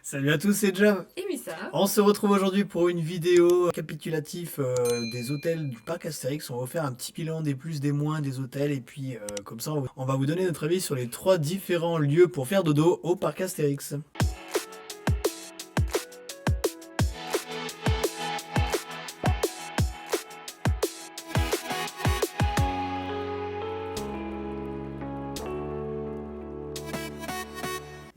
Salut à tous, c'est Jam. Et oui, ça. On se retrouve aujourd'hui pour une vidéo récapitulative des hôtels du parc Astérix. On va vous faire un petit bilan des plus, des moins des hôtels. Et puis comme ça, on va vous donner notre avis sur les 3 différents lieux pour faire dodo au parc Astérix.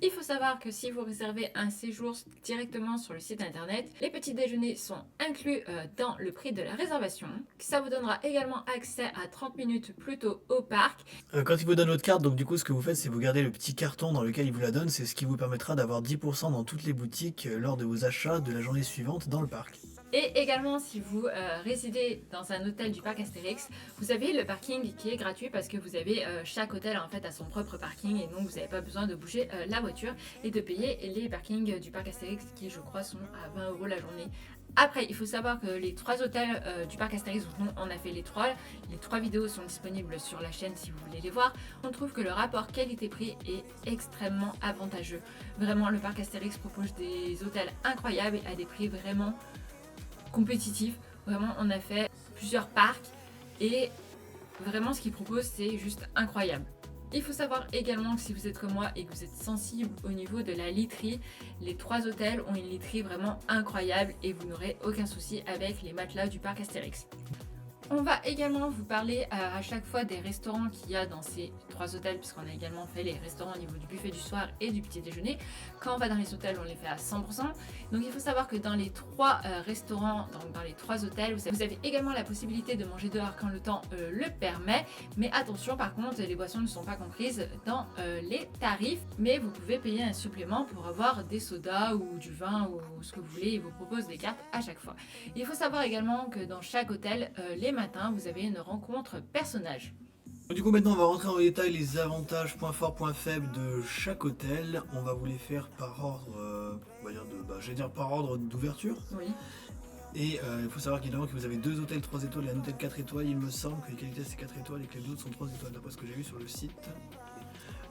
Il faut savoir que si vous réservez un séjour directement sur le site internet, les petits déjeuners sont inclus dans le prix de la réservation. Ça vous donnera également accès à 30 minutes plus tôt au parc. Quand il vous donne votre carte, donc du coup ce que vous faites, c'est vous gardez le petit carton dans lequel il vous la donne. C'est ce qui vous permettra d'avoir 10% dans toutes les boutiques lors de vos achats de la journée suivante dans le parc. Et également, si vous résidez dans un hôtel du parc Astérix, vous avez le parking qui est gratuit parce que vous avez chaque hôtel en fait a son propre parking et donc vous n'avez pas besoin de bouger la voiture et de payer les parkings du parc Astérix qui, je crois, sont à 20 € la journée. Après, il faut savoir que les 3 hôtels du parc Astérix, donc nous, on a fait les 3 vidéos sont disponibles sur la chaîne si vous voulez les voir. On trouve que le rapport qualité-prix est extrêmement avantageux. Vraiment, le parc Astérix propose des hôtels incroyables et à des prix vraiment compétitif. Vraiment, on a fait plusieurs parcs et vraiment ce qu'ils proposent c'est juste incroyable. Il faut savoir également que si vous êtes comme moi et que vous êtes sensible au niveau de la literie, les 3 hôtels ont une literie vraiment incroyable et vous n'aurez aucun souci avec les matelas du parc Astérix. On va également vous parler à chaque fois des restaurants qu'il y a dans ces 3 hôtels, puisqu'on a également fait les restaurants au niveau du buffet du soir et du petit déjeuner. Quand on va dans les hôtels, on les fait à 100%. Donc il faut savoir que dans les 3 restaurants, donc dans les 3 hôtels, vous avez également la possibilité de manger dehors quand le temps le permet. Mais attention, par contre, les boissons ne sont pas comprises dans les tarifs. Mais vous pouvez payer un supplément pour avoir des sodas ou du vin ou ce que vous voulez. Ils vous proposent des cartes à chaque fois. Il faut savoir également que dans chaque hôtel, les matin, vous avez une rencontre personnage. Du coup maintenant on va rentrer en détail les avantages, points forts, points faibles de chaque hôtel. On va vous les faire par ordre, on va dire par ordre d'ouverture. Oui. Et il faut savoir qu'évidemment que vous avez 2 hôtels 3 étoiles et un hôtel 4 étoiles. Il me semble que les qualités c'est 4 étoiles et que les autres sont 3 étoiles d'après ce que j'ai vu sur le site.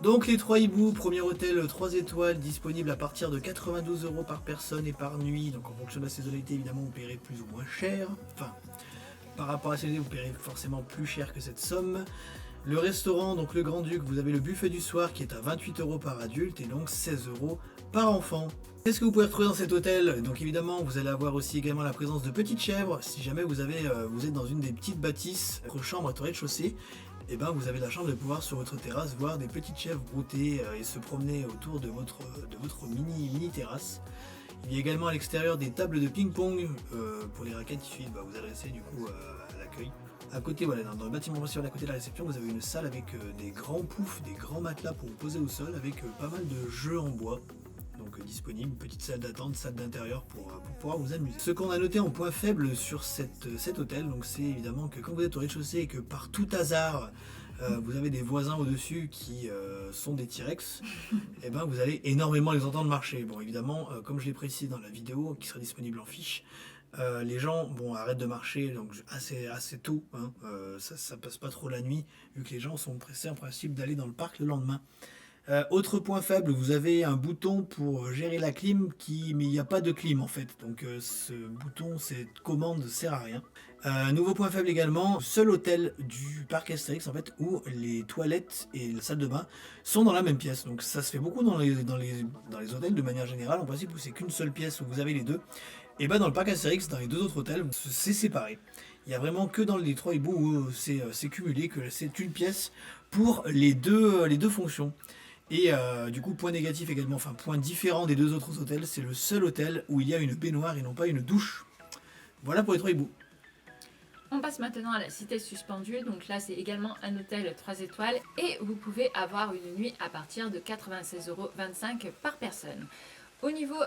Donc les 3 hiboux, premier hôtel 3 étoiles, disponible à partir de 92 € par personne et par nuit. Donc en fonction de la saisonnalité évidemment vous paierez plus ou moins cher. Enfin, par rapport à la saisonnalité vous paierez forcément plus cher que cette somme. Le restaurant, donc le Grand Duc, vous avez le buffet du soir qui est à 28 € par adulte et donc 16 € par enfant. Qu'est-ce que vous pouvez retrouver dans cet hôtel? Donc évidemment, vous allez avoir aussi également la présence de petites chèvres. Si jamais vous êtes dans une des petites bâtisses, votre chambre est au rez-de-chaussée, et ben vous avez la chance de pouvoir sur votre terrasse voir des petites chèvres brouter et se promener autour de votre mini terrasse. Il y a également à l'extérieur des tables de ping-pong pour les raquettes. Il suffit de vous adresser du coup à l'accueil. À côté, voilà, dans le bâtiment principal à côté de la réception, vous avez une salle avec des grands poufs, des grands matelas pour vous poser au sol avec pas mal de jeux en bois. Donc disponible, petite salle d'attente, salle d'intérieur pour pouvoir vous amuser. Ce qu'on a noté en point faible sur cet hôtel, donc c'est évidemment que quand vous êtes au rez-de-chaussée et que par tout hasard vous avez des voisins au-dessus qui sont des T-Rex, et ben vous allez énormément les entendre marcher. Bon évidemment, comme je l'ai précisé dans la vidéo qui sera disponible en fiche, les gens arrêtent de marcher donc assez tôt, hein. Ça passe pas trop la nuit vu que les gens sont pressés en principe d'aller dans le parc le lendemain. Autre point faible, vous avez un bouton pour gérer la clim mais il n'y a pas de clim en fait, donc ce bouton, cette commande ne sert à rien. Nouveau point faible également, seul hôtel du parc Astérix en fait où les toilettes et la salle de bain sont dans la même pièce. Donc ça se fait beaucoup dans les hôtels de manière générale, en principe où c'est qu'une seule pièce où vous avez les deux. Et dans le parc Astérix, dans les 2 autres hôtels, c'est séparé. Il n'y a vraiment que dans les 3 hiboux où c'est cumulé, que c'est une pièce pour les deux fonctions. Et du coup, point négatif également, enfin point différent des 2 autres hôtels, c'est le seul hôtel où il y a une baignoire et non pas une douche. Voilà pour les 3 hiboux. On passe maintenant à la cité suspendue, donc là c'est également un hôtel 3 étoiles et vous pouvez avoir une nuit à partir de 96,25 € par personne. Au niveau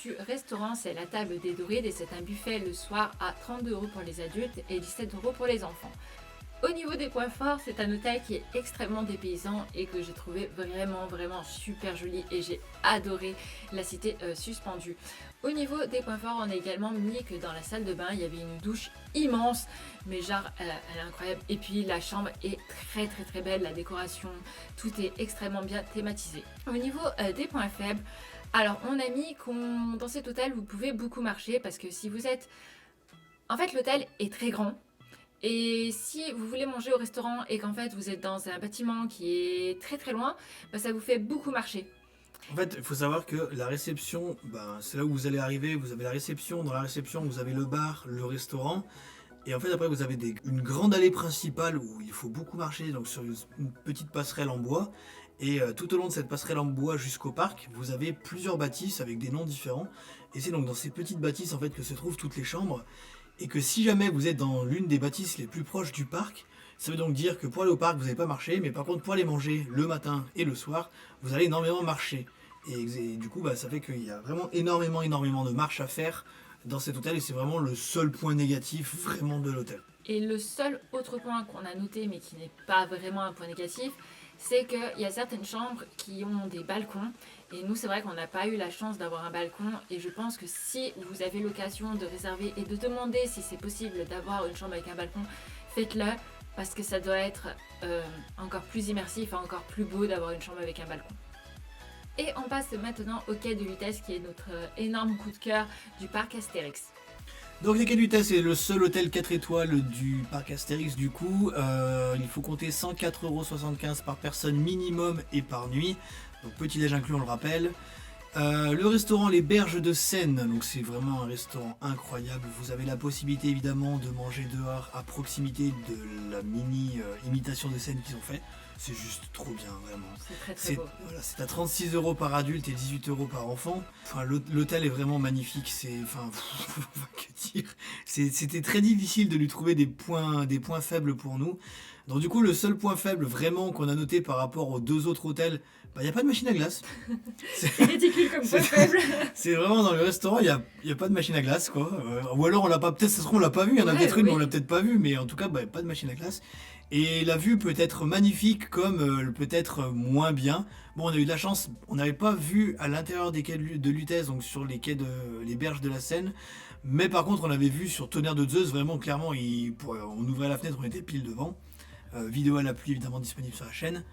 du restaurant, c'est la table des Dorades et c'est un buffet le soir à 32 € pour les adultes et 17 € pour les enfants. Au niveau des points forts, c'est un hôtel qui est extrêmement dépaysant et que j'ai trouvé vraiment super joli et j'ai adoré la cité suspendue. Au niveau des points forts, on a également mis que dans la salle de bain, il y avait une douche immense, mais genre elle est incroyable. Et puis la chambre est très belle, la décoration, tout est extrêmement bien thématisé. Au niveau des points faibles, Alors, on a mis qu'on dans cet hôtel, vous pouvez beaucoup marcher parce que si vous êtes... En fait, l'hôtel est très grand. Et si vous voulez manger au restaurant et qu'en fait, vous êtes dans un bâtiment qui est très très loin, bah, ça vous fait beaucoup marcher. En fait, il faut savoir que la réception, ben, c'est là où vous allez arriver. Vous avez la réception. Dans la réception, vous avez le bar, le restaurant. Et en fait, après, vous avez une grande allée principale où il faut beaucoup marcher, donc sur une petite passerelle en bois. Et tout au long de cette passerelle en bois jusqu'au parc, vous avez plusieurs bâtisses avec des noms différents. Et c'est donc dans ces petites bâtisses en fait que se trouvent toutes les chambres. Et que si jamais vous êtes dans l'une des bâtisses les plus proches du parc, ça veut donc dire que pour aller au parc, vous n'allez pas marcher, mais par contre pour aller manger le matin et le soir, vous allez énormément marcher. Et du coup, bah, ça fait qu'il y a vraiment énormément de marches à faire dans cet hôtel et c'est vraiment le seul point négatif vraiment de l'hôtel. Et le seul autre point qu'on a noté, mais qui n'est pas vraiment un point négatif, c'est qu'il y a certaines chambres qui ont des balcons. Et nous, c'est vrai qu'on n'a pas eu la chance d'avoir un balcon. Et je pense que si vous avez l'occasion de réserver et de demander si c'est possible d'avoir une chambre avec un balcon, faites-le. Parce que ça doit être encore plus immersif et encore plus beau d'avoir une chambre avec un balcon. Et on passe maintenant au quai de Lutèce, qui est notre énorme coup de cœur du parc Astérix. Donc les quais de Lutèce est le seul hôtel 4 étoiles du parc Astérix du coup. Il faut compter 104,75€ par personne minimum et par nuit. Donc petit déj inclus on le rappelle. Le restaurant Les Berges de Seine, donc c'est vraiment un restaurant incroyable. Vous avez la possibilité évidemment de manger dehors à proximité de la mini imitation de Seine qu'ils ont fait. C'est juste trop bien, vraiment. C'est très beau. Voilà, c'est à 36€ par adulte et 18€ par enfant. Enfin, l'hôtel est vraiment magnifique. Que dire. C'était très difficile de lui trouver des points faibles pour nous. Donc du coup, le seul point faible vraiment qu'on a noté par rapport aux deux autres hôtels, il n'y a pas de machine à glace. C'est ridicule comme point faible. C'est vraiment dans le restaurant, il n'y a pas de machine à glace, quoi. Ou alors on l'a pas, peut-être ça se trouve on l'a pas vu, il y en a peut-être une, mais on l'a peut-être pas vu, mais en tout cas, pas de machine à glace. Et la vue peut être magnifique comme peut-être moins bien. Bon, on a eu de la chance, on n'avait pas vu à l'intérieur des quais de Lutèce, donc sur les quais les berges de la Seine. Mais par contre, on avait vu sur Tonnerre de Zeus, vraiment clairement, on ouvrait la fenêtre, on était pile devant. Vidéo à la pluie évidemment disponible sur la chaîne.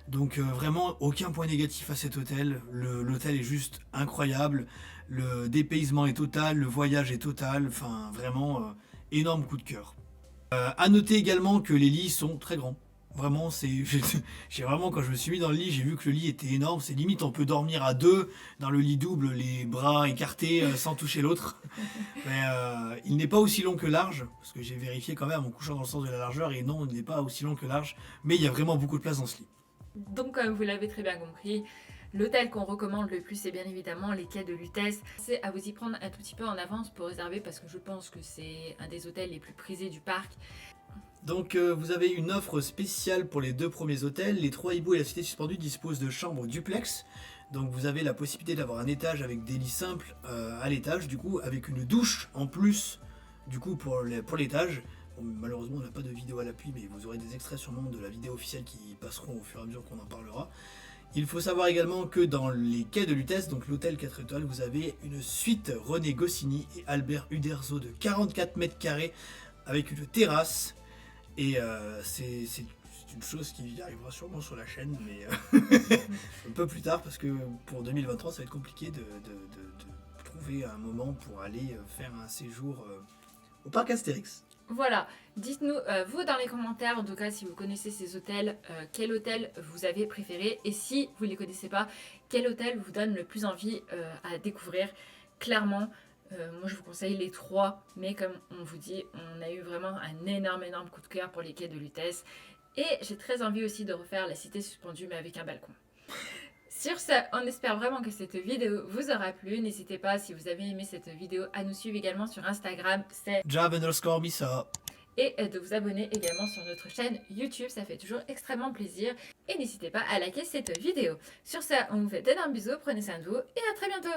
Donc vraiment aucun point négatif à cet hôtel. L'hôtel est juste incroyable. Le dépaysement est total, le voyage est total. Enfin vraiment énorme coup de cœur. À noter également que les lits sont très grands. Vraiment, j'ai vraiment quand je me suis mis dans le lit, j'ai vu que le lit était énorme. C'est limite on peut dormir à deux dans le lit double, les bras écartés sans toucher l'autre. Mais il n'est pas aussi long que large, parce que j'ai vérifié quand même en couchant dans le sens de la largeur et non, il n'est pas aussi long que large. Mais il y a vraiment beaucoup de place dans ce lit. Donc comme vous l'avez très bien compris, l'hôtel qu'on recommande le plus c'est bien évidemment les quais de Lutèce. C'est à vous y prendre un tout petit peu en avance pour réserver parce que je pense que c'est un des hôtels les plus prisés du parc. Donc vous avez une offre spéciale pour les deux premiers hôtels. Les Trois Hiboux et la Cité Suspendue disposent de chambres duplex. Donc vous avez la possibilité d'avoir un étage avec des lits simples à l'étage, du coup avec une douche en plus du coup pour l'étage. Bon, malheureusement on n'a pas de vidéo à l'appui, mais vous aurez des extraits sûrement de la vidéo officielle qui passeront au fur et à mesure qu'on en parlera. Il faut savoir également que dans les quais de Lutèce, donc l'hôtel 4 étoiles, vous avez une suite René Goscinny et Albert Uderzo de 44 mètres carrés avec une terrasse. Et c'est une chose qui arrivera sûrement sur la chaîne, mais un peu plus tard, parce que pour 2023, ça va être compliqué de trouver un moment pour aller faire un séjour au parc Astérix. Voilà, dites-nous, vous dans les commentaires, en tout cas si vous connaissez ces hôtels, quel hôtel vous avez préféré et si vous ne les connaissez pas, quel hôtel vous donne le plus envie à découvrir. Clairement, moi je vous conseille les trois, mais comme on vous dit, on a eu vraiment un énorme coup de cœur pour les quais de Lutèce et j'ai très envie aussi de refaire la Cité Suspendue mais avec un balcon. Sur ce, on espère vraiment que cette vidéo vous aura plu. N'hésitez pas, si vous avez aimé cette vidéo, à nous suivre également sur Instagram, c'est Jav_Missa. Et de vous abonner également sur notre chaîne YouTube, ça fait toujours extrêmement plaisir. Et n'hésitez pas à liker cette vidéo. Sur ce, on vous fait d'énormes bisous, prenez soin de vous et à très bientôt.